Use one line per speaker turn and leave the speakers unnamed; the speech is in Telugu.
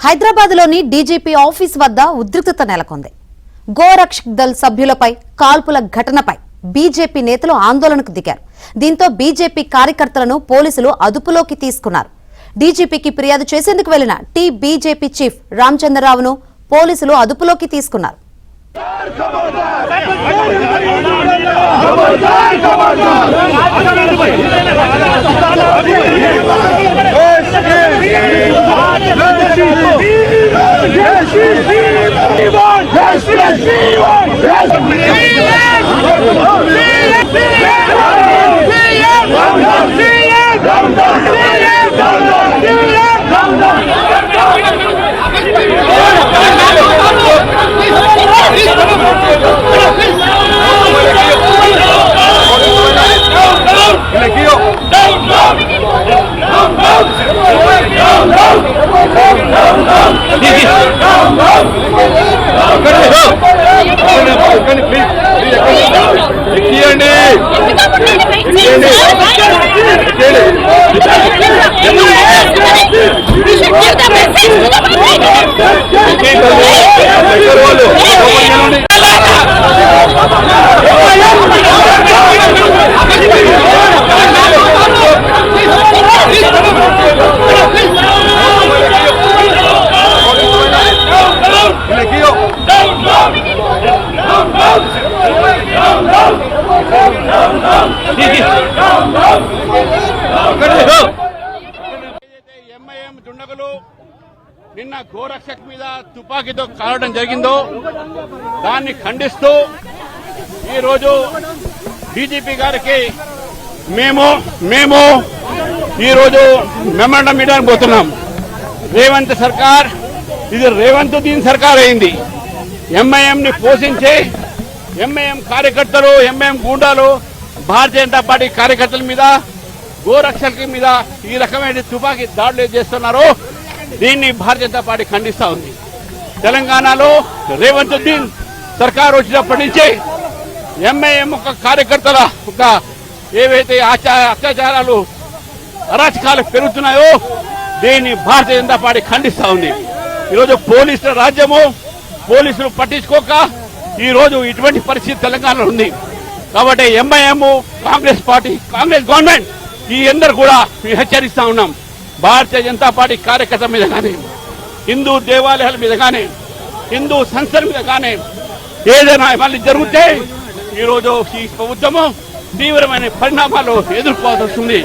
హైదరాబాద్లోని డీజీపీ ఆఫీస్ వద్ద ఉద్రిక్తత నెలకొంది. గోరక్షక్ దళ్ సభ్యులపై కాల్పుల ఘటనపై బీజేపీ నేతలు ఆందోళనకు దిగారు. దీంతో బీజేపీ కార్యకర్తలను పోలీసులు అదుపులోకి తీసుకున్నారు. డీజీపీకి ఫిర్యాదు చేసేందుకు వెళ్లిన బీజేపీ చీఫ్ రామచంద్రరావును పోలీసులు అదుపులోకి తీసుకున్నారు.
నిన్న గోరక్షక్ మీద తుపాకీతో కాలడం జరిగిందో దాన్ని ఖండిస్తూ ఈరోజు డీజీపీ గారికి మేము ఈరోజు మెమోరాండం ఇవ్వడానికి పోతున్నాం. రేవంత్ సర్కార్ ఇది రేవంత్ దీన్ సర్కార్ అయింది. ఎంఐఎం ని పోషించి ఎంఐఎం కార్యకర్తలు ఎంఐఎం గూండాలు భారతీయ జనతా పార్టీ కార్యకర్తల మీద గోరక్షకుల మీద ఈ రకమైన తుపాకీ దాడులు చేస్తున్నారు. దీన్ని భారతీయ జనతా పార్టీ ఖండిస్తా ఉంది. తెలంగాణలో రేవంత్ దీన్ సర్కార్ వచ్చినప్పటి నుంచి ఎంఐఎం ఒక కార్యకర్తల ఒక ఏవైతే అత్యాచారాలు అరాచకాలు పెరుగుతున్నాయో దీన్ని భారతీయ జనతా పార్టీ ఖండిస్తా ఉంది. ఈరోజు పోలీసుల రాజ్యము పోలీసులు పట్టించుకోక ఈరోజు ఇటువంటి పరిస్థితి తెలంగాణలో ఉంది. కాబట్టి MIM Congress party Congress government ఈ అందరూ కూడా హెచ్చరిస్తా ఉన్నాం. భారతీయ జనతా పార్టీ కార్యకర్తల మీద కానీ హిందూ దేవాలయాల మీద కానీ హిందూ సంస్థల మీద కానీ ఏదైనా మళ్ళీ జరిగితే ఈరోజు ఈ ప్రభుత్వము తీవ్రమైన పరిణామాలు ఎదుర్కోవాల్సి వస్తుంది.